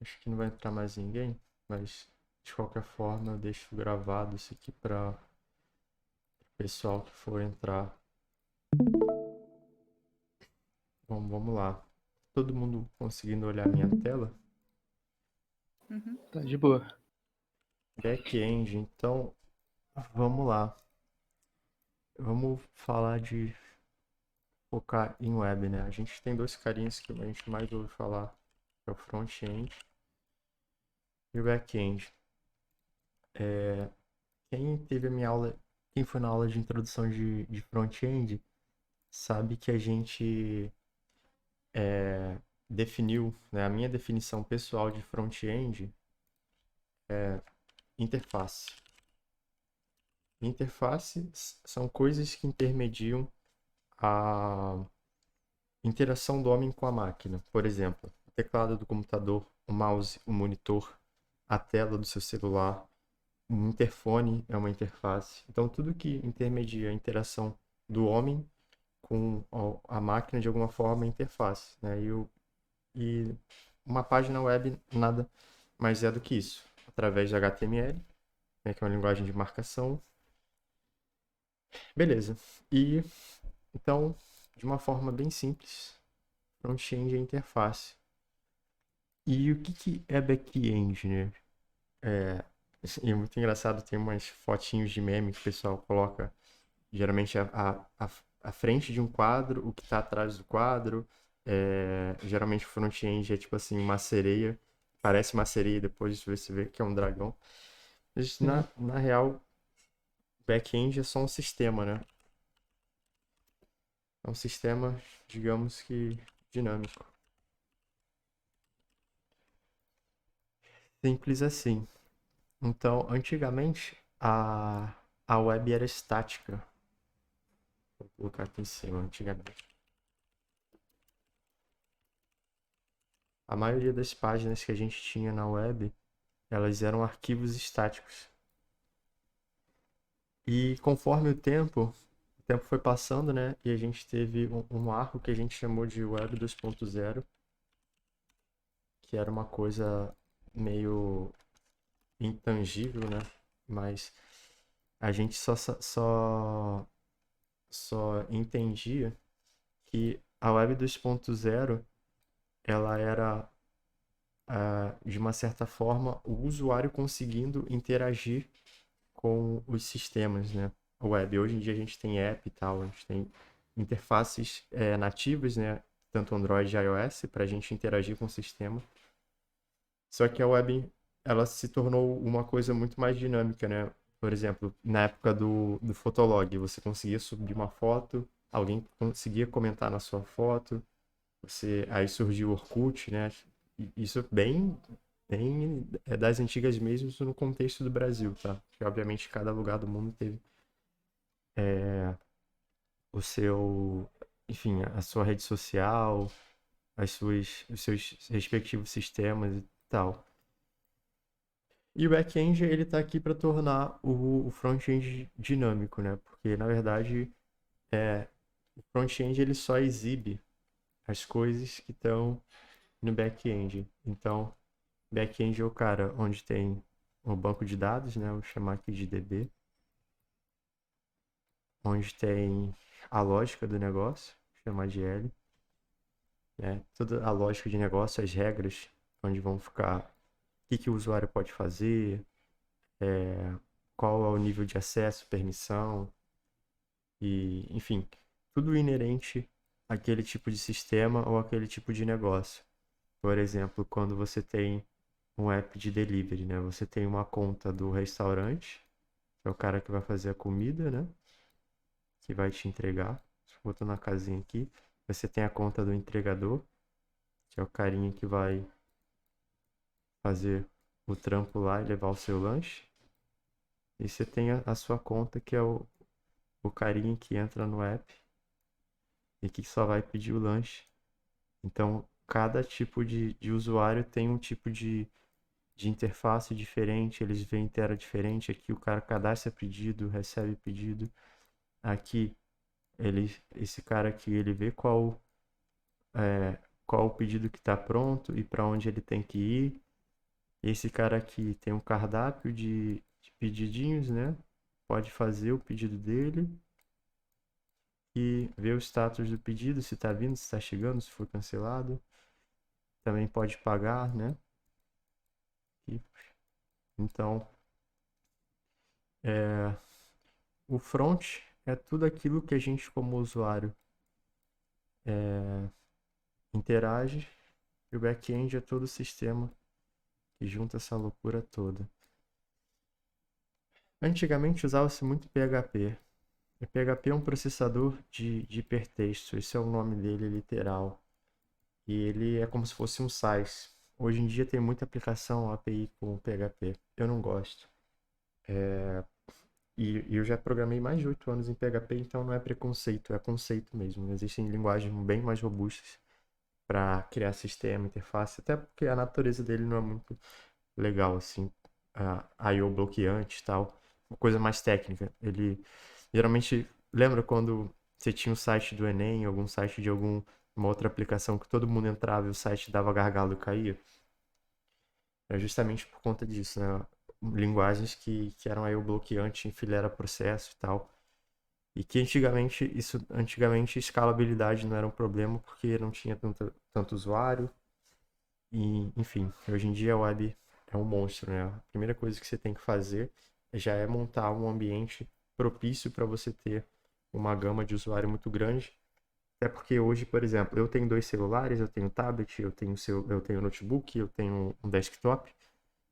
Acho que não vai entrar mais ninguém, mas de qualquer forma eu deixo gravado isso aqui para o pessoal que for entrar. Bom, vamos lá. Todo mundo conseguindo olhar minha tela? Uhum. Tá de boa. Back-end, então vamos lá. Vamos falar de focar em web, né? A gente tem dois carinhas que a gente mais ouve falar, que é o front-end e o back-end. Quem teve a minha aula, quem foi na aula de introdução de front-end, sabe que a gente definiu, né? A minha definição pessoal de front-end é interface. Interfaces são coisas que intermediam a interação do homem com a máquina. Por exemplo, o teclado do computador, o mouse, o monitor, a tela do seu celular, um interfone é uma interface. Então, tudo que intermedia a interação do homem com a máquina de alguma forma é interface, né? E uma página web nada mais é do que isso. Através de HTML, né, que é uma linguagem de marcação. Beleza. E então, de uma forma bem simples, front-end é interface. E o que é back-end, né? É, e é muito engraçado, tem umas fotinhos de meme que o pessoal coloca, geralmente a frente de um quadro, o que está atrás do quadro. Geralmente o front-end é tipo assim, uma sereia, parece uma sereia, depois você vê que é um dragão. Mas na real, back-end é só um sistema, né? É um sistema, digamos que dinâmico. Simples assim. Então, antigamente, a web era estática. Vou colocar aqui em cima, antigamente. A maioria das páginas que a gente tinha na web, elas eram arquivos estáticos. E conforme o tempo foi passando, né? E a gente teve um marco que a gente chamou de Web 2.0, que era uma coisa meio intangível, né? Mas a gente só entendia que a Web 2.0 ela era, de uma certa forma, o usuário conseguindo interagir com os sistemas, né? Web. Hoje em dia a gente tem app e tal, a gente tem interfaces nativas, né? Tanto Android e iOS, para a gente interagir com o sistema. Só que a web, ela se tornou uma coisa muito mais dinâmica, né? Por exemplo, na época do Fotolog, você conseguia subir uma foto, alguém conseguia comentar na sua foto, aí surgiu o Orkut, né? E isso bem das antigas mesmo, isso no contexto do Brasil, tá? Porque obviamente cada lugar do mundo teve o seu, enfim, a sua rede social, os seus respectivos sistemas e tal. E o back-end, ele tá aqui para tornar o front-end dinâmico, né? Porque, na verdade, o front-end, ele só exibe as coisas que estão no back-end. Então, back-end é o cara onde tem o banco de dados, né? Vou chamar aqui de DB. Onde tem a lógica do negócio, vou chamar de L. Né? Toda a lógica de negócio, as regras, onde vão ficar que o usuário pode fazer, qual é o nível de acesso, permissão, e, enfim, tudo inerente àquele tipo de sistema ou àquele tipo de negócio. Por exemplo, quando você tem um app de delivery, né? Você tem uma conta do restaurante, que é o cara que vai fazer a comida, né? Que vai te entregar. Botou na casinha aqui. Você tem a conta do entregador, que é o carinha que vai fazer o trampo lá e levar o seu lanche. E você tem a sua conta, que é o carinha que entra no app e que só vai pedir o lanche. Então, cada tipo de usuário tem um tipo de interface diferente, eles veem tela diferente. Aqui o cara cadastra pedido, recebe pedido. Aqui, esse cara aqui, ele vê qual o pedido que está pronto e para onde ele tem que ir. Esse cara aqui tem um cardápio de pedidinhos, né? Pode fazer o pedido dele e ver o status do pedido, se está vindo, se está chegando, se foi cancelado. Também pode pagar, né? E, então, é, o front é tudo aquilo que a gente, como usuário, interage, e o back-end é todo o sistema que junta essa loucura toda. Antigamente usava-se muito PHP. O PHP é um processador de hipertexto, esse é o nome dele literal. E ele é como se fosse um SaaS. Hoje em dia tem muita aplicação API com PHP. Eu não gosto. E eu já programei mais de 8 anos em PHP, então não é preconceito, é conceito mesmo. Existem linguagens bem mais robustas para criar sistema, interface, até porque a natureza dele não é muito legal, assim, I/O bloqueante e tal, uma coisa mais técnica. Ele geralmente lembra quando você tinha um site do Enem, algum site de alguma outra aplicação que todo mundo entrava e o site dava gargalo e caía? É justamente por conta disso, né? Linguagens que eram I/O bloqueante, enfileira processo e tal. E que antigamente escalabilidade não era um problema porque não tinha tanto usuário. E, enfim, hoje em dia a web é um monstro, né? A primeira coisa que você tem que fazer já é montar um ambiente propício para você ter uma gama de usuário muito grande. Até porque hoje, por exemplo, eu tenho 2 celulares, eu tenho tablet, eu tenho notebook, eu tenho um desktop.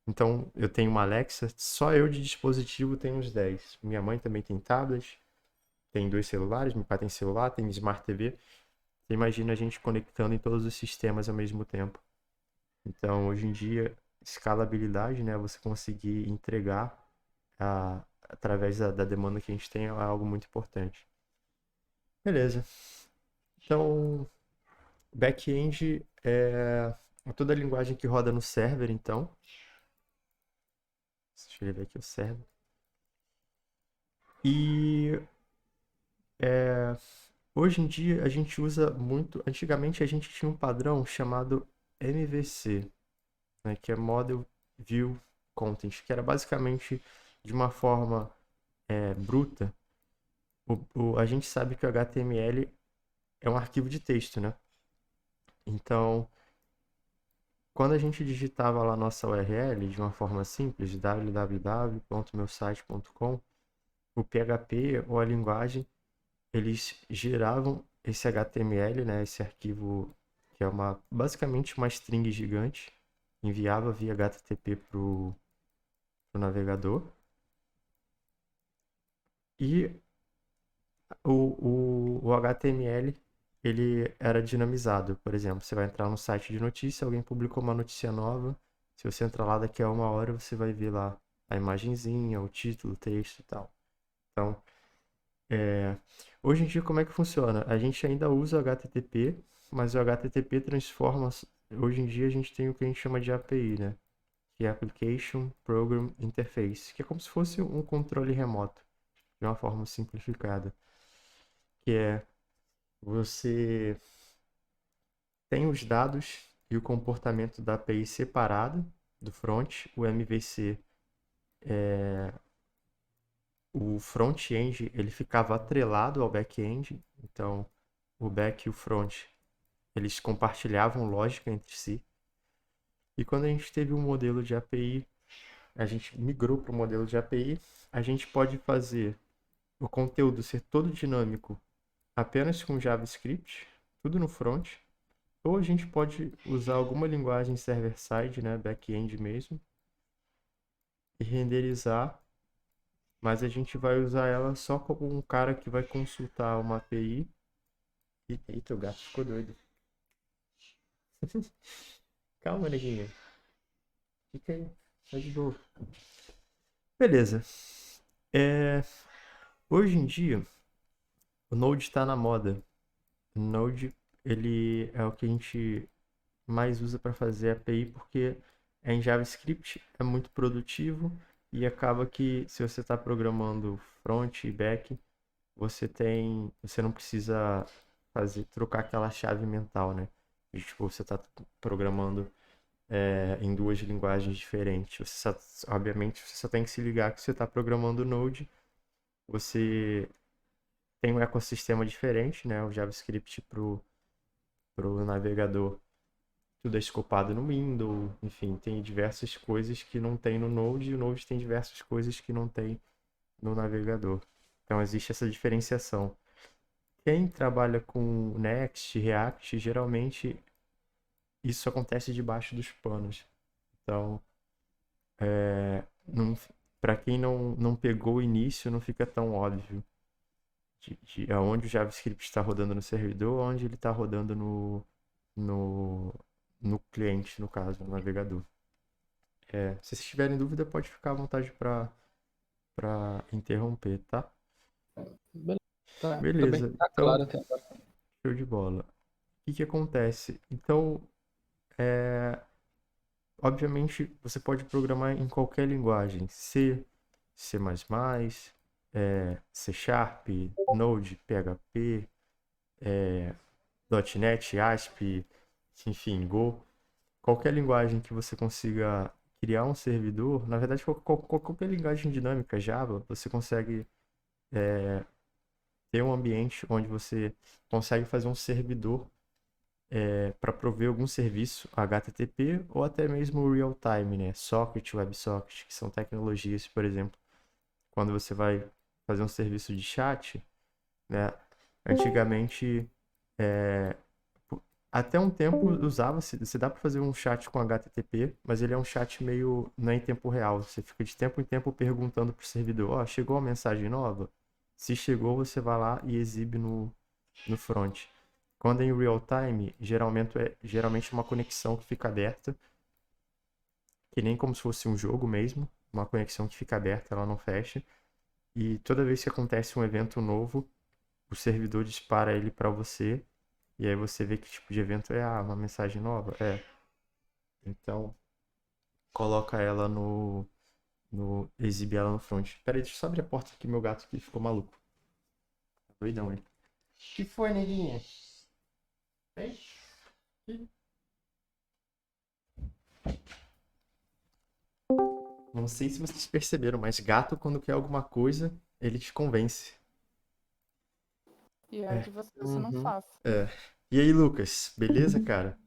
Então, eu tenho uma Alexa, só eu de dispositivo tenho uns 10. Minha mãe também tem tablet, tem 2 celulares, meu pai tem celular, tem Smart TV. Você imagina a gente conectando em todos os sistemas ao mesmo tempo. Então, hoje em dia, escalabilidade, né, você conseguir entregar através da demanda que a gente tem é algo muito importante. Beleza. Então, back-end é toda a linguagem que roda no server, então. Deixa eu ver aqui o server. E hoje em dia a gente usa muito. Antigamente a gente tinha um padrão chamado MVC, né, que é Model View Content, que era basicamente de uma forma bruta. A gente sabe que o HTML é um arquivo de texto, né? Então, quando a gente digitava lá nossa URL de uma forma simples, www.meusite.com, o PHP ou a linguagem, eles geravam esse HTML, né, esse arquivo que é basicamente uma string gigante, enviava via HTTP para o navegador. E o HTML ele era dinamizado. Por exemplo, você vai entrar no site de notícia, alguém publicou uma notícia nova. Se você entrar lá daqui a 1 hora, você vai ver lá a imagenzinha, o título, o texto e tal. Então, é, hoje em dia, como é que funciona? A gente ainda usa o HTTP, mas o HTTP transforma. Hoje em dia, a gente tem o que a gente chama de API, né? Que é Application Program Interface, que é como se fosse um controle remoto, de uma forma simplificada. Que é você tem os dados e o comportamento da API separado do front, o MVC, o front-end, ele ficava atrelado ao back-end, então o back e o front, eles compartilhavam lógica entre si. E quando a gente teve um modelo de API, a gente migrou para o modelo de API, a gente pode fazer o conteúdo ser todo dinâmico apenas com JavaScript, tudo no front, ou a gente pode usar alguma linguagem server-side, né, back-end mesmo, e renderizar, mas a gente vai usar ela só como um cara que vai consultar uma API. Eita, o gato ficou doido. Calma, neguinho. Fica aí. Tá de boa. Beleza. É, hoje em dia, o Node está na moda. O Node, ele é o que a gente mais usa para fazer API porque é em JavaScript, é muito produtivo e acaba que se você está programando front e back, você não precisa trocar aquela chave mental, né? Tipo, você está programando em duas linguagens diferentes. Obviamente, você só tem que se ligar que você está programando Node, você tem um ecossistema diferente, né? O JavaScript pro navegador, tudo é escopado no Windows, enfim, tem diversas coisas que não tem no Node e o Node tem diversas coisas que não tem no navegador. Então existe essa diferenciação. Quem trabalha com Next, React, geralmente isso acontece debaixo dos panos. Então, para quem não pegou o início, não fica tão óbvio de aonde o JavaScript está rodando no servidor, onde ele está rodando no, no cliente, no caso, no navegador. Se vocês tiverem dúvida, pode ficar à vontade para interromper, tá? Beleza. Tá bem, Beleza, tá então, claro até agora. show de bola. O que acontece? Então, é, obviamente, você pode programar em qualquer linguagem. C, C++, C Sharp, Node, PHP, .NET, ASP, enfim, Go. Qualquer linguagem que você consiga criar um servidor, na verdade, qualquer linguagem dinâmica, Java, você consegue ter um ambiente onde você consegue fazer um servidor para prover algum serviço HTTP ou até mesmo real-time, né? Socket, WebSocket, que são tecnologias, por exemplo, quando você vai fazer um serviço de chat, né? Antigamente, até um tempo usava-se, você dá para fazer um chat com HTTP, mas ele é um chat meio não é em tempo real. Você fica de tempo em tempo perguntando para o servidor, ó, chegou uma mensagem nova? Se chegou, você vai lá e exibe no front. Quando é em real time, geralmente é uma conexão que fica aberta, que nem como se fosse um jogo mesmo, uma conexão que fica aberta, ela não fecha. E toda vez que acontece um evento novo, o servidor dispara ele para você, e aí você vê que tipo de evento é, uma mensagem nova, Então, coloca ela exibe ela no front. Pera aí, deixa eu só abrir a porta aqui, meu gato aqui ficou maluco. Doidão, ele. Que foi, neguinha? Hein? Não sei se vocês perceberam, mas gato, quando quer alguma coisa, ele te convence. E é de você não Uhum. faça. E aí, Lucas, beleza, cara?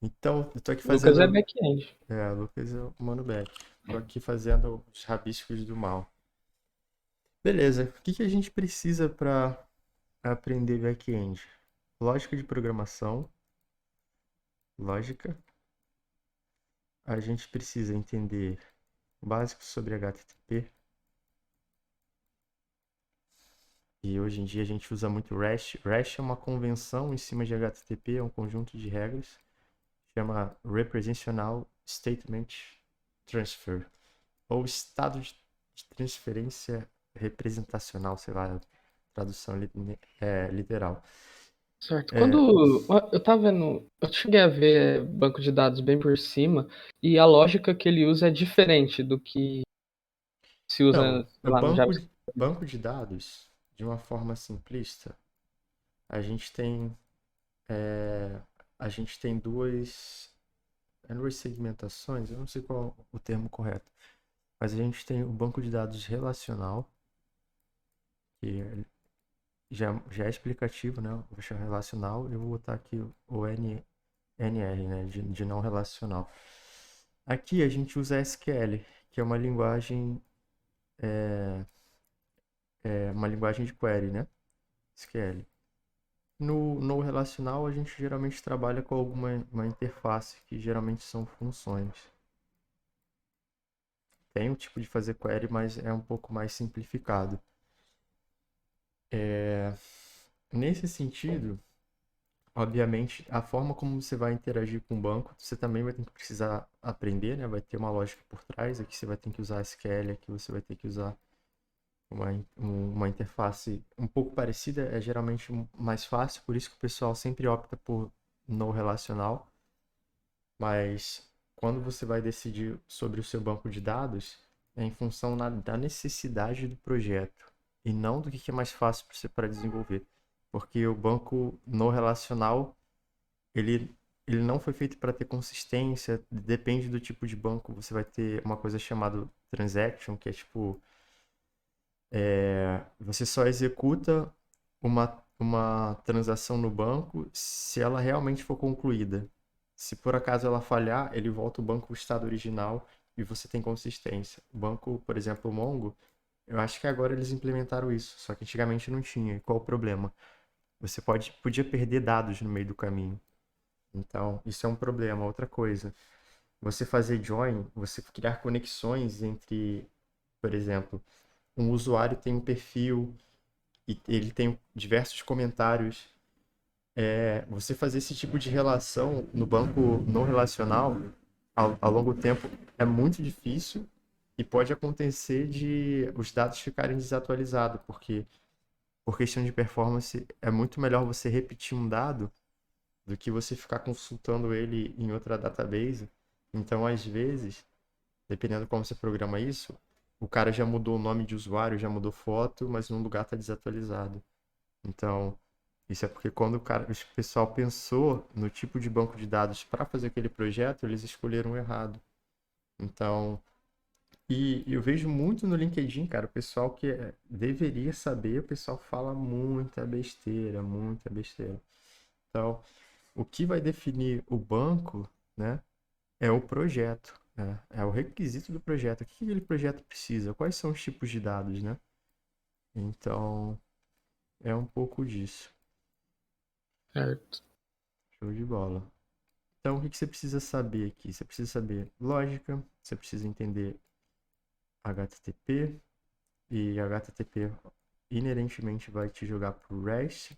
Então, eu tô aqui Lucas é fazendo. back-end. Lucas é o Mano Beck. Tô aqui fazendo os rabiscos do mal. Beleza, o que a gente precisa para aprender back-end? Lógica de programação, lógica. A gente precisa entender o básico sobre HTTP. E hoje em dia a gente usa muito REST. REST é uma convenção em cima de HTTP, é um conjunto de regras. Chama Representational Statement Transfer. Ou estado de transferência representacional, sei lá, tradução literal. Certo. Quando eu tava vendo, eu cheguei a ver banco de dados bem por cima, e a lógica que ele usa é diferente do que se usa, Então, sei lá, no JavaScript. banco de dados, de uma forma simplista, a gente tem, é, duas segmentações, eu não sei qual o termo correto, mas a gente tem o banco de dados relacional, que já é explicativo, né? Vou chamar relacional, eu vou botar aqui o NR, né? De não relacional. Aqui a gente usa SQL, que é uma linguagem de query, né? SQL. No relacional, a gente geralmente trabalha com uma interface, que geralmente são funções. Tem um tipo de fazer query, mas é um pouco mais simplificado. Nesse sentido, obviamente, a forma como você vai interagir com o banco, você também vai ter que precisar aprender, né? Vai ter uma lógica por trás, aqui você vai ter que usar SQL, aqui você vai ter que usar uma interface um pouco parecida, é geralmente mais fácil, por isso que o pessoal sempre opta por no relacional. Mas quando você vai decidir sobre o seu banco de dados, é em função da necessidade do projeto e não do que é mais fácil para você para desenvolver. Porque o banco no relacional, ele, ele não foi feito para ter consistência, depende do tipo de banco, você vai ter uma coisa chamada transaction, que é tipo, você só executa uma transação no banco se ela realmente for concluída. Se por acaso ela falhar, ele volta o banco ao estado original e você tem consistência. O banco, por exemplo, o Mongo, eu acho que agora eles implementaram isso, só que antigamente não tinha. E qual o problema? Você podia perder dados no meio do caminho. Então, isso é um problema. Outra coisa, você fazer join, você criar conexões entre, por exemplo, um usuário tem um perfil e ele tem diversos comentários. Você fazer esse tipo de relação no banco não relacional ao longo do tempo é muito difícil e pode acontecer de os dados ficarem desatualizados, porque por questão de performance é muito melhor você repetir um dado do que você ficar consultando ele em outra database. Então, às vezes, dependendo de como você programa isso, o cara já mudou o nome de usuário, já mudou foto, mas num lugar está desatualizado. Então, isso é porque quando o pessoal pensou no tipo de banco de dados para fazer aquele projeto, eles escolheram errado. Então, e eu vejo muito no LinkedIn, cara, o pessoal que deveria saber, o pessoal fala muita besteira, muita besteira. Então, o que vai definir o banco, né, é o projeto, né? É o requisito do projeto. O que aquele projeto precisa? Quais são os tipos de dados, né? Então, é um pouco disso. Certo. Show de bola. Então, o que você precisa saber aqui? Você precisa saber lógica, você precisa entender HTTP, e HTTP inerentemente vai te jogar para o REST.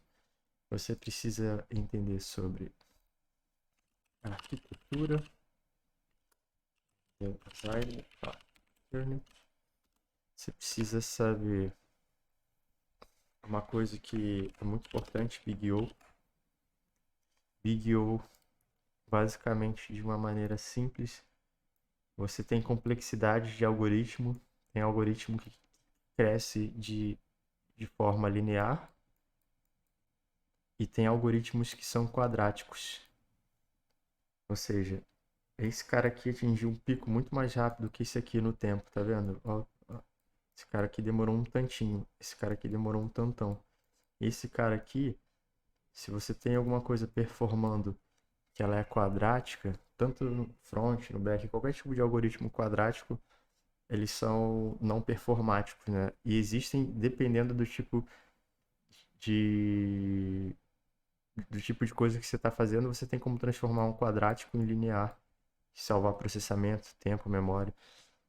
Você precisa entender sobre arquitetura, design, pattern. Você precisa saber uma coisa que é muito importante, Big O. Big O, basicamente, de uma maneira simples, você tem complexidade de algoritmo, tem algoritmo que cresce de forma linear e tem algoritmos que são quadráticos. Ou seja, esse cara aqui atingiu um pico muito mais rápido que esse aqui no tempo, tá vendo? Ó, ó. Esse cara aqui demorou um tantinho, esse cara aqui demorou um tantão. Esse cara aqui, se você tem alguma coisa performando que ela é quadrática, tanto no front, no back, qualquer tipo de algoritmo quadrático, eles são não performáticos, né? E existem, dependendo de, do tipo de coisa que você está fazendo, você tem como transformar um quadrático em linear, salvar processamento, tempo, memória.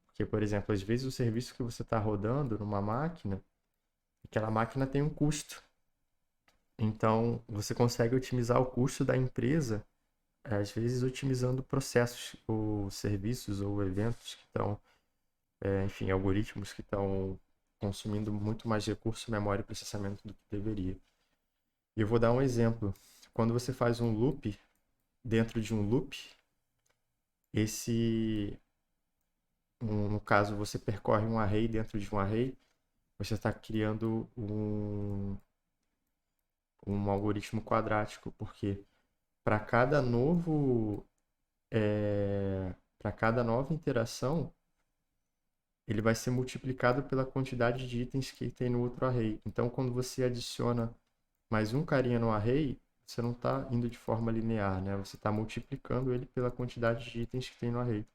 Porque, por exemplo, às vezes o serviço que você está rodando numa máquina, aquela máquina tem um custo. Então, você consegue otimizar o custo da empresa, às vezes otimizando processos, ou serviços, ou eventos que estão, enfim, algoritmos que estão consumindo muito mais recurso, memória e processamento do que deveria. E eu vou dar um exemplo. Quando você faz um loop dentro de um loop, esse, no caso, você percorre um array dentro de um array, você está criando um algoritmo quadrático, porque para cada novo, para cada nova interação, ele vai ser multiplicado pela quantidade de itens que tem no outro array. Então, quando você adiciona mais um carinha no array, você não está indo de forma linear, né? Você está multiplicando ele pela quantidade de itens que tem no array.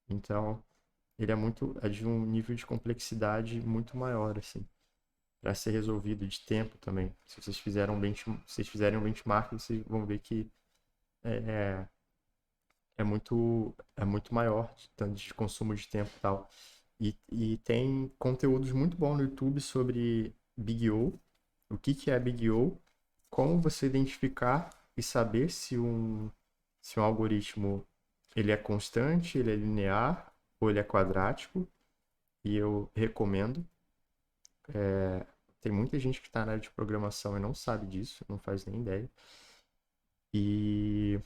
Então, ele é de um nível de complexidade muito maior, assim, para ser resolvido, de tempo também. Se vocês fizerem um benchmark, vocês vão ver que é, é muito maior, tanto de consumo de tempo e tal. E tem conteúdos muito bons no YouTube sobre Big O, o que é Big O, como você identificar e saber se um algoritmo ele é constante, ele é linear ou ele é quadrático. E eu recomendo. Tem muita gente que está na área de programação e não sabe disso, não faz nem ideia. E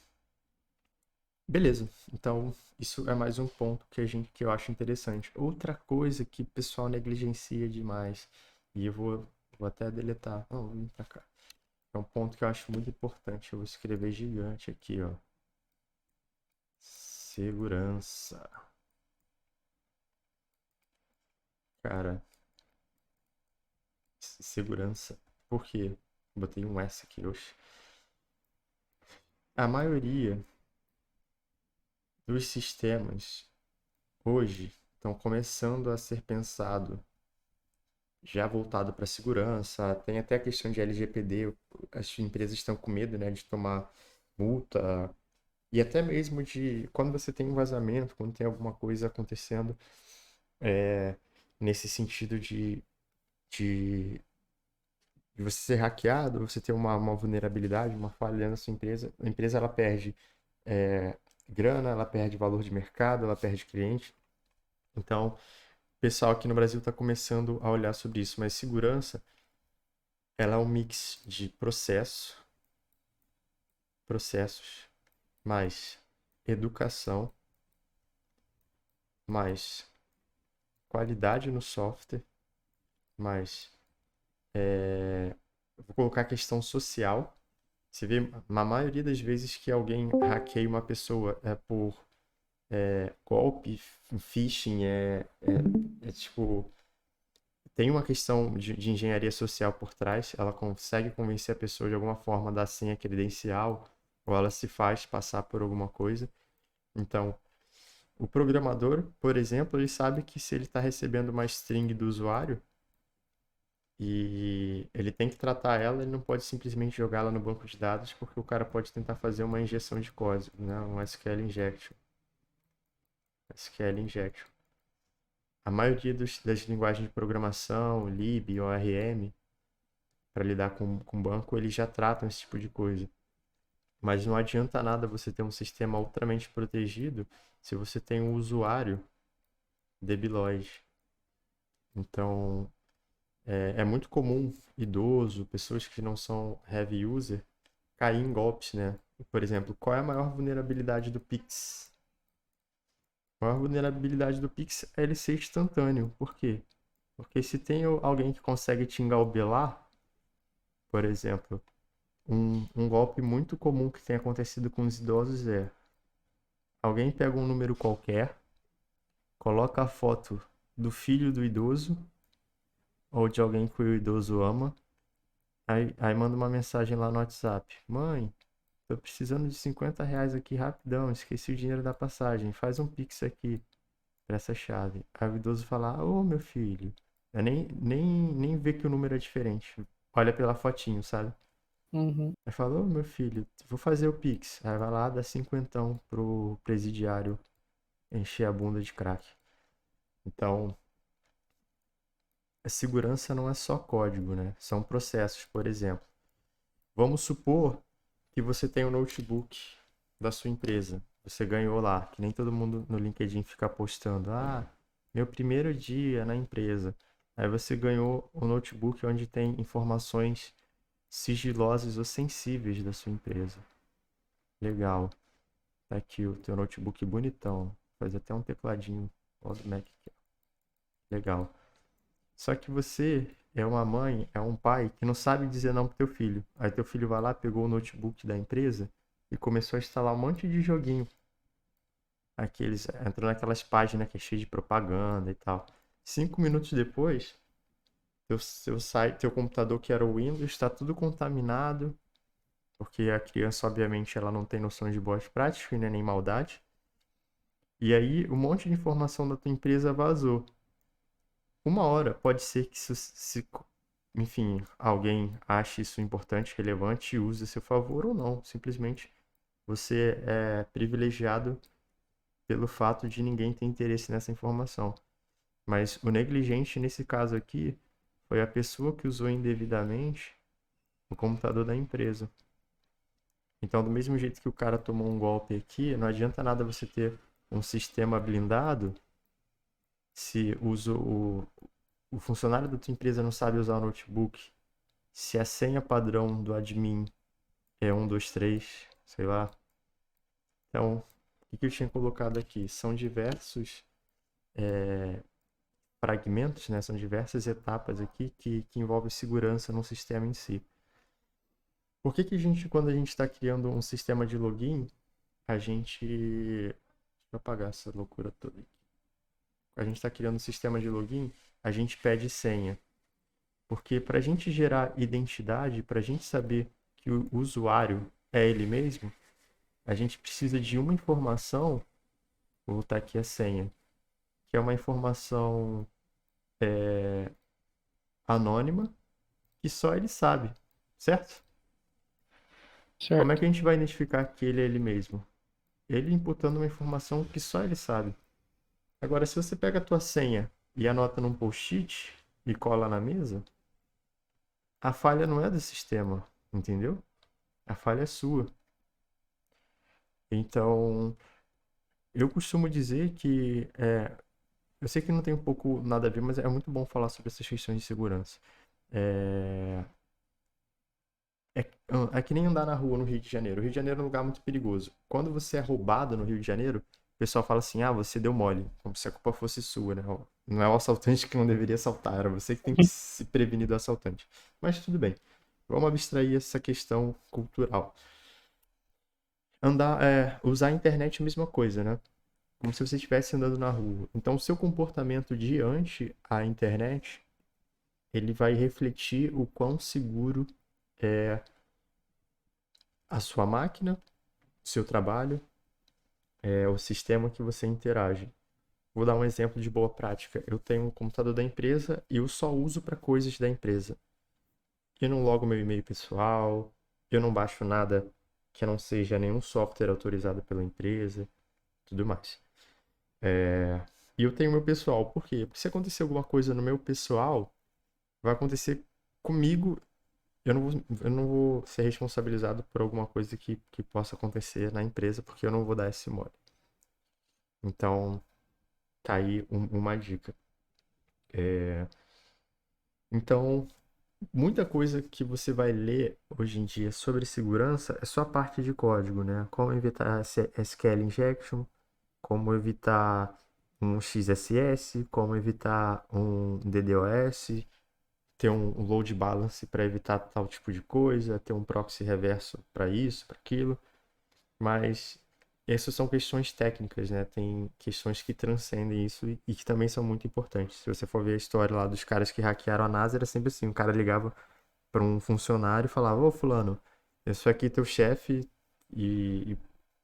beleza. Então, isso é mais um ponto que eu acho interessante. Outra coisa que o pessoal negligencia demais, e eu vou até deletar. Não, vou vir pra cá. É um ponto que eu acho muito importante. Eu vou escrever gigante aqui, ó. Segurança. Cara, segurança. Por quê? Botei um S aqui hoje. A maioria dos sistemas hoje estão começando a ser pensado já voltado para segurança. Tem até a questão de LGPD. As empresas estão com medo, né, de tomar multa e até mesmo de quando você tem um vazamento, quando tem alguma coisa acontecendo, nesse sentido de, de você ser hackeado, você ter uma vulnerabilidade, uma falha na sua empresa. A empresa ela perde grana, ela perde valor de mercado, ela perde cliente. Então, o pessoal aqui no Brasil está começando a olhar sobre isso, mas segurança, ela é um mix de processos, mais educação, mais qualidade no software, mais vou colocar a questão social. Você vê, na maioria das vezes que alguém hackeia uma pessoa é por golpe, phishing, tipo, tem uma questão de engenharia social por trás, ela consegue convencer a pessoa de alguma forma da senha credencial, ou ela se faz passar por alguma coisa. Então, o programador, por exemplo, ele sabe que se ele está recebendo uma string do usuário e ele tem que tratar ela, ele não pode simplesmente jogá-la no banco de dados, porque o cara pode tentar fazer uma injeção de código, né? Um SQL injection. SQL injection. A maioria das linguagens de programação, lib, ORM, para lidar com banco, eles já tratam esse tipo de coisa. Mas não adianta nada você ter um sistema ultramente protegido se você tem um usuário debilóide. Então, é muito comum idoso, pessoas que não são heavy user, cair em golpes, né? Por exemplo, qual é a maior vulnerabilidade do Pix? A maior vulnerabilidade do Pix é ele ser instantâneo. Por quê? Porque se tem alguém que consegue te engalbelar, por exemplo, um golpe muito comum que tem acontecido com os idosos é alguém pega um número qualquer, coloca a foto do filho do idoso ou de alguém que o idoso ama, aí manda uma mensagem lá no WhatsApp: Mãe, tô precisando de R$ 50 aqui rapidão, esqueci o dinheiro da passagem, faz um Pix aqui pra essa chave. Aí o idoso fala: Ô meu filho, nem vê que o número é diferente, olha pela fotinho, sabe? Uhum. Aí fala: Ô meu filho, vou fazer o Pix. Aí vai lá, dá cinquentão pro presidiário encher a bunda de crack. Então, a segurança não é só código, né? São processos, por exemplo. Vamos supor que você tem um notebook da sua empresa. Você ganhou lá, que nem todo mundo no LinkedIn fica postando. Ah, meu primeiro dia na empresa. Aí você ganhou um notebook onde tem informações sigilosas ou sensíveis da sua empresa. Legal. Tá aqui o teu notebook bonitão. Faz até um tecladinho ó, do Mac aqui. Legal. Só que você é uma mãe, é um pai que não sabe dizer não pro teu filho. Aí teu filho vai lá, pegou o notebook da empresa e começou a instalar um monte de joguinho. Aqueles, entrou naquelas páginas que é cheio de propaganda e tal. 5 minutos depois, teu computador que era o Windows está tudo contaminado, porque a criança, obviamente, ela não tem noção de boas práticas, né, nem maldade. E aí, um monte de informação da tua empresa vazou. Uma hora pode ser que enfim, alguém ache isso importante, relevante e use a seu favor ou não. Simplesmente você é privilegiado pelo fato de ninguém ter interesse nessa informação. Mas o negligente nesse caso aqui foi a pessoa que usou indevidamente o computador da empresa. Então, do mesmo jeito que o cara tomou um golpe aqui, não adianta nada você ter um sistema blindado se o funcionário da tua empresa não sabe usar o notebook, se a senha padrão do admin é 123, sei lá. Então, o que eu tinha colocado aqui? São diversos fragmentos, né? São diversas etapas aqui que envolvem segurança no sistema em si. Por que a gente, quando a gente está criando um sistema de login, a gente eu apagar essa loucura toda aqui. A gente está criando um sistema de login, a gente pede senha. Porque para a gente gerar identidade, para a gente saber que o usuário é ele mesmo, a gente precisa de uma informação, vou botar aqui a senha, que é uma informação anônima que só ele sabe, certo? Como é Certo. que a gente vai identificar que ele é ele mesmo? Ele imputando uma informação que só ele sabe. Agora, se você pega a tua senha e anota num post-it e cola na mesa, a falha não é do sistema, entendeu? A falha é sua. Então, eu costumo dizer que eu sei que não tem um pouco nada a ver, mas é muito bom falar sobre essas questões de segurança. É, é que nem andar na rua no Rio de Janeiro. O Rio de Janeiro é um lugar muito perigoso. Quando você é roubado no Rio de Janeiro, o pessoal fala assim: ah, você deu mole, como se a culpa fosse sua, né? Não é o assaltante que não deveria assaltar, era você que tem que se prevenir do assaltante. Mas tudo bem. Vamos abstrair essa questão cultural. Usar a internet é a mesma coisa, né? Como se você estivesse andando na rua. Então, o seu comportamento diante a internet, ele vai refletir o quão seguro é a sua máquina, o seu trabalho, o sistema que você interage. Vou dar um exemplo de boa prática. Eu tenho um computador da empresa e eu só uso para coisas da empresa. Eu não logo meu e-mail pessoal, eu não baixo nada que não seja nenhum software autorizado pela empresa, tudo mais. E eu tenho meu pessoal. Por quê? Porque se acontecer alguma coisa no meu pessoal, vai acontecer comigo. Eu não vou ser responsabilizado por alguma coisa que possa acontecer na empresa, porque eu não vou dar esse mole. Então, tá aí uma dica. Então, muita coisa que você vai ler hoje em dia sobre segurança é só a parte de código, né? Como evitar SQL injection, como evitar um XSS, como evitar um DDoS, ter um load balance para evitar tal tipo de coisa, ter um proxy reverso para isso, para aquilo. Mas essas são questões técnicas, né? Tem questões que transcendem isso e que também são muito importantes. Se você for ver a história lá dos caras que hackearam a NASA, era sempre assim: o cara ligava para um funcionário e falava: ô, fulano, eu sou aqui teu chefe e,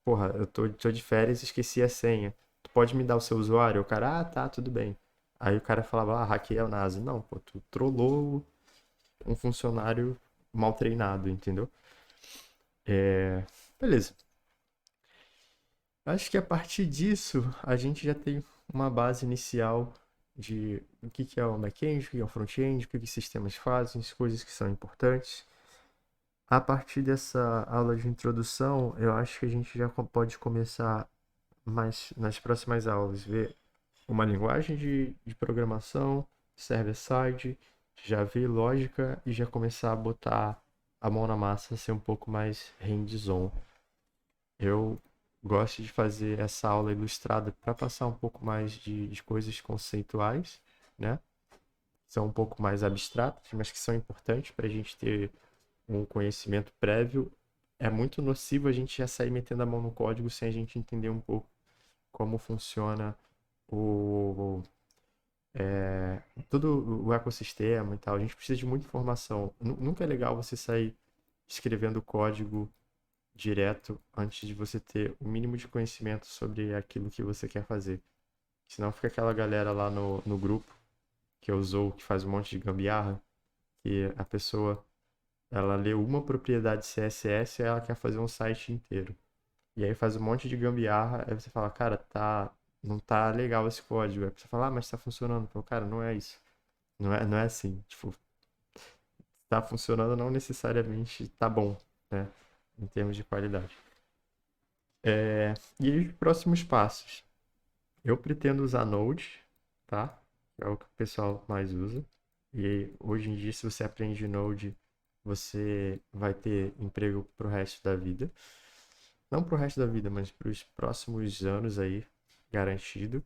porra, eu tô de férias e esqueci a senha. Tu pode me dar o seu usuário? O cara, ah, tá, tudo bem. Aí o cara falava: ah, hackeei a NASA. Não, pô, tu trollou um funcionário mal treinado, entendeu? Beleza. Acho que a partir disso a gente já tem uma base inicial de o que é o back-end, o que é o front-end, o que os sistemas fazem, as coisas que são importantes. A partir dessa aula de introdução, eu acho que a gente já pode começar mais nas próximas aulas, ver uma linguagem de programação, server-side, já ver lógica e já começar a botar a mão na massa, ser um pouco mais hands-on. Eu gosto de fazer essa aula ilustrada para passar um pouco mais de coisas conceituais, né? São um pouco mais abstratas, mas que são importantes para a gente ter um conhecimento prévio. É muito nocivo a gente já sair metendo a mão no código sem a gente entender um pouco como funciona o, todo o ecossistema e tal. A gente precisa de muita informação. Nunca é legal você sair escrevendo código direto antes de você ter o mínimo de conhecimento sobre aquilo que você quer fazer. Senão fica aquela galera lá no grupo que eu usou, que faz um monte de gambiarra, que a pessoa ela lê uma propriedade CSS e ela quer fazer um site inteiro. E aí faz um monte de gambiarra, aí você fala, cara, não tá legal esse código. Aí você fala, ah, mas tá funcionando. Eu falo, cara, não é isso. Não é assim. Tipo, tá funcionando não necessariamente tá bom, né? Em termos de qualidade. E aí, os próximos passos. Eu pretendo usar Node, tá? É o que o pessoal mais usa. E hoje em dia, se você aprende Node, você vai ter emprego pro resto da vida. Não pro resto da vida, mas pros próximos anos aí, garantido.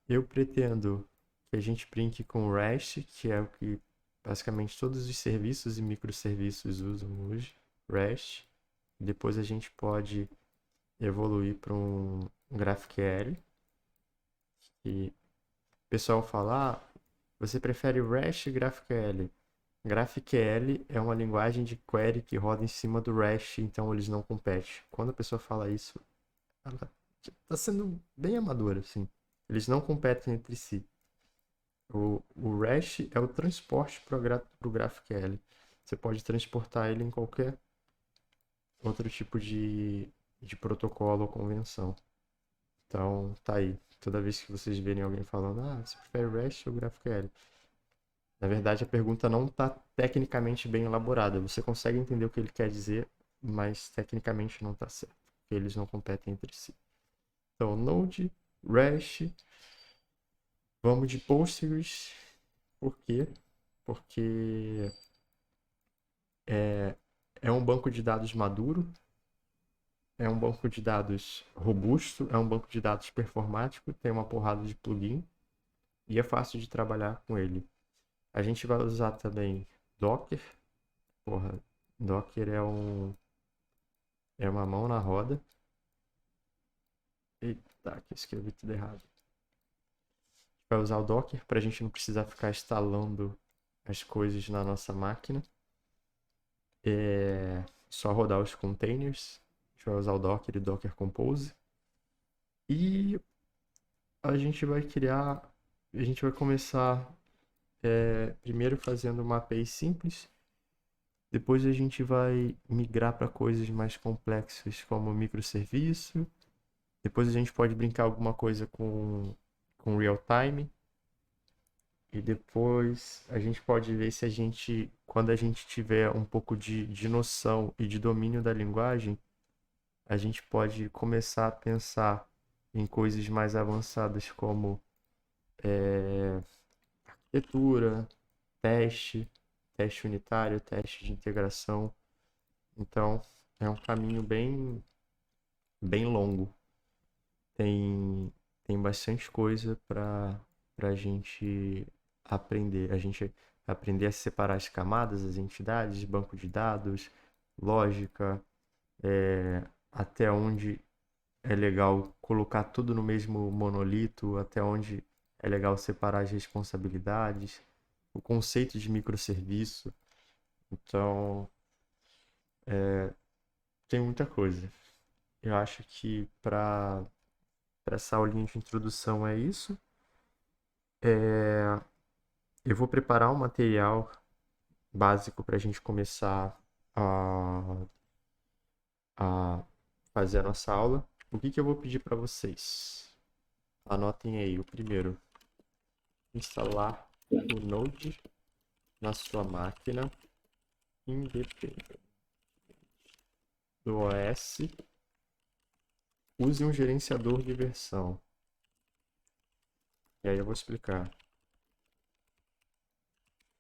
Eu pretendo que a gente brinque com REST, que é o que basicamente todos os serviços e microserviços usam hoje. REST. Depois a gente pode evoluir para GraphQL. E o pessoal fala, você prefere REST e GraphQL? GraphQL é uma linguagem de query que roda em cima do REST, então eles não competem. Quando a pessoa fala isso, ela tá sendo bem amadora, assim. Eles não competem entre si. O REST é o transporte para o GraphQL. Você pode transportar ele em qualquer outro tipo de protocolo ou convenção. Então, tá aí. Toda vez que vocês verem alguém falando, você prefere REST ou GraphQL? Na verdade, a pergunta não está tecnicamente bem elaborada. Você consegue entender o que ele quer dizer, mas tecnicamente não está certo, porque eles não competem entre si. Então, Node, REST, vamos de Postgres. Por quê? Porque é um banco de dados maduro, é um banco de dados robusto, é um banco de dados performático, tem uma porrada de plugin e é fácil de trabalhar com ele. A gente vai usar também Docker. Porra, Docker é uma mão na roda. Eita, que eu escrevi tudo errado. Vai usar o Docker para a gente não precisar ficar instalando as coisas na nossa máquina. É só rodar os containers. A gente vai usar o Docker e Docker Compose. E a gente vai começar primeiro fazendo uma API simples. Depois a gente vai migrar para coisas mais complexas como microserviço. Depois a gente pode brincar alguma coisa com real time. E depois a gente pode ver se quando a gente tiver um pouco de noção e de domínio da linguagem, a gente pode começar a pensar em coisas mais avançadas como arquitetura, teste unitário, teste de integração. Então, é um caminho bem longo. Tem bastante coisa para a gente aprender. A gente aprender a separar as camadas, as entidades, banco de dados, lógica, até onde é legal colocar tudo no mesmo monolito, até onde é legal separar as responsabilidades, o conceito de microserviço. Então, tem muita coisa. Eu acho que para essa aulinha de introdução é isso. Eu vou preparar um material básico para a gente começar a, a fazer a nossa aula. O que eu vou pedir para vocês? Anotem aí. O primeiro, instalar o Node na sua máquina, independente do OS. Use um gerenciador de versão. E aí eu vou explicar.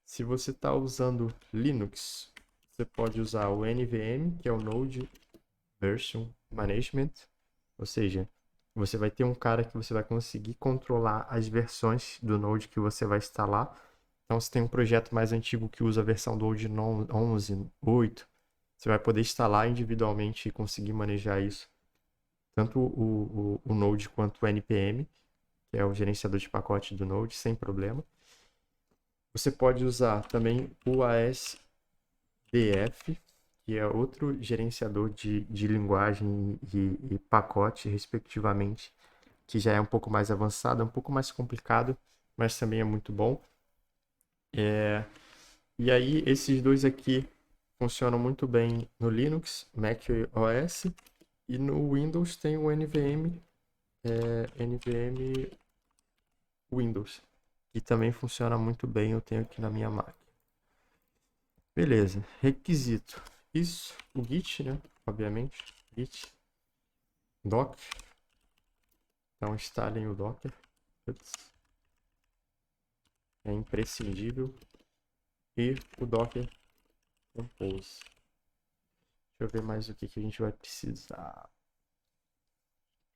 Se você está usando Linux, você pode usar o NVM, que é o Node Version Management, ou seja, você vai ter um cara que você vai conseguir controlar as versões do Node que você vai instalar. Então, se tem um projeto mais antigo que usa a versão do Node 11, 8, você vai poder instalar individualmente e conseguir manejar isso. Tanto o Node quanto o NPM, que é o gerenciador de pacote do Node, sem problema. Você pode usar também o ASDF, que é outro gerenciador de linguagem e pacote, respectivamente, que já é um pouco mais avançado, é um pouco mais complicado, mas também é muito bom. E aí, esses dois aqui funcionam muito bem no Linux, Mac OS, e no Windows tem o NVM Windows, que também funciona muito bem, eu tenho aqui na minha máquina. Beleza, requisito. Isso, o Git, né? Obviamente, Git, Docker. Então instalem o Docker. É imprescindível. E o Docker Compose. Deixa eu ver mais o que a gente vai precisar.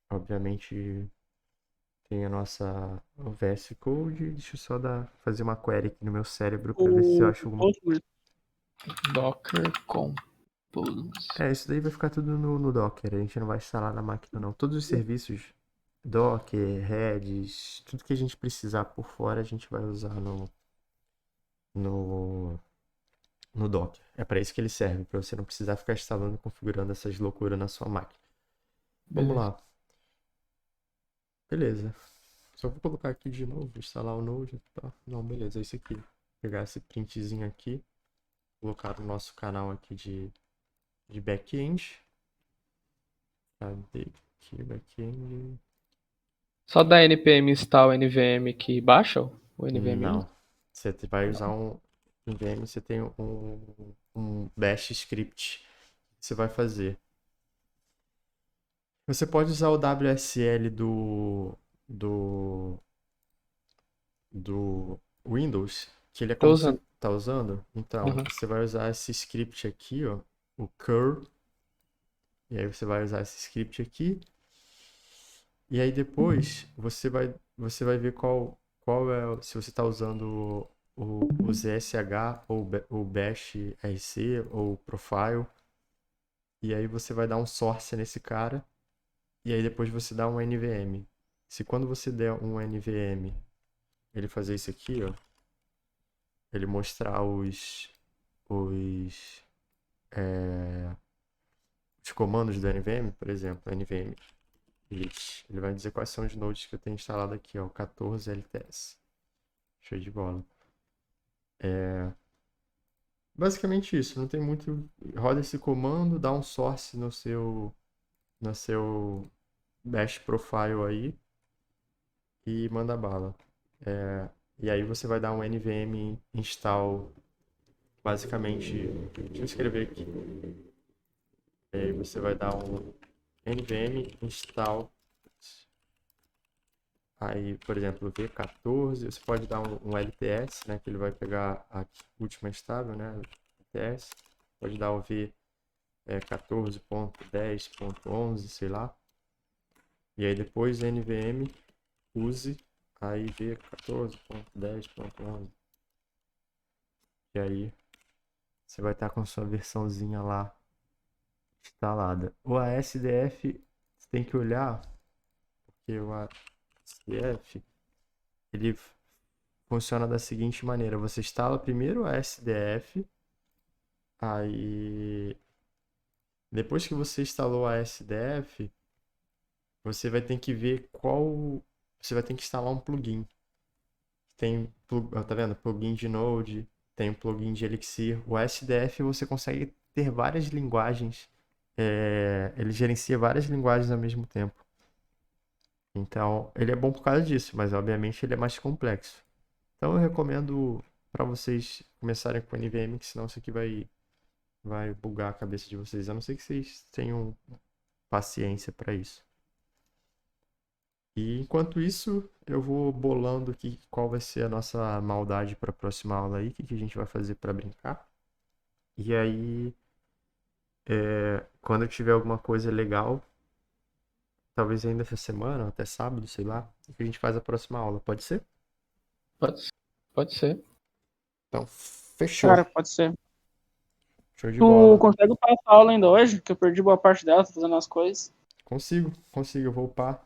Obviamente tem a nossa VS Code. Deixa eu só fazer uma query aqui no meu cérebro para ver se eu acho alguma. Docker Compose. Isso daí vai ficar tudo no Docker. A gente não vai instalar na máquina, não. Todos os serviços Docker, Redis, tudo que a gente precisar por fora a gente vai usar no, no Docker. É para isso que ele serve, para você não precisar ficar instalando e configurando essas loucuras na sua máquina. Vamos Beleza. lá. Beleza. Só vou colocar aqui de novo, instalar o Node. Tá? Não, beleza, é isso aqui. Vou pegar esse printzinho aqui, colocar no nosso canal aqui de back-end. Cadê aqui, back-end? Só da npm install nvm que baixa o nvm? Não. Você vai usar um NVM, você tem um bash script que você vai fazer. Você pode usar o WSL do, do Windows, que ele é Tô como você usando. tá usando. Então, Aham. você vai usar esse script aqui, ó, o curl. E aí você vai usar esse script aqui. E aí depois você vai ver qual é, se você está usando o ZSH ou o Bash RC ou o Profile. E aí você vai dar um source nesse cara. E aí depois você dá um NVM. Se quando você der um NVM, ele fazer isso aqui, ó, ele mostrar os, os comandos do NVM, por exemplo, NVM list. Ele vai dizer quais são os nodes que eu tenho instalado aqui, ó, o 14 LTS. Show de bola. Basicamente isso, não tem muito. Roda esse comando, dá um source no seu bash profile aí e manda bala. E aí você vai dar um nvm install, basicamente. Deixa eu escrever aqui. E aí você vai dar um nvm install. Aí, por exemplo, V14, você pode dar um LTS, né, que ele vai pegar a última estável, né, LTS. Pode dar o V14.10.11, sei lá. E aí depois NVM use aí V14.10.11. E aí você vai estar com sua versãozinha lá instalada. O ASDF você tem que olhar, porque o ASDF ele funciona da seguinte maneira: você instala primeiro o ASDF, aí depois que você instalou o ASDF, você vai ter que ver qual. Você vai ter que instalar um plugin. Tem, tá vendo? Plugin de Node, tem um plugin de Elixir. O SDF você consegue ter várias linguagens. Ele gerencia várias linguagens ao mesmo tempo. Então, ele é bom por causa disso, mas obviamente ele é mais complexo. Então, eu recomendo para vocês começarem com NVM, que senão isso aqui vai bugar a cabeça de vocês. A não ser que vocês tenham paciência para isso. E enquanto isso, eu vou bolando aqui qual vai ser a nossa maldade para a próxima aula aí, o que a gente vai fazer para brincar. E aí, quando eu tiver alguma coisa legal, talvez ainda essa semana, até sábado, sei lá, a gente faz a próxima aula, pode ser? Pode ser. Então, fechou. Cara, pode ser. Show de Tu bola. consegue passar a aula ainda hoje? Que eu perdi boa parte dela, tô fazendo as coisas. Consigo, eu vou upar.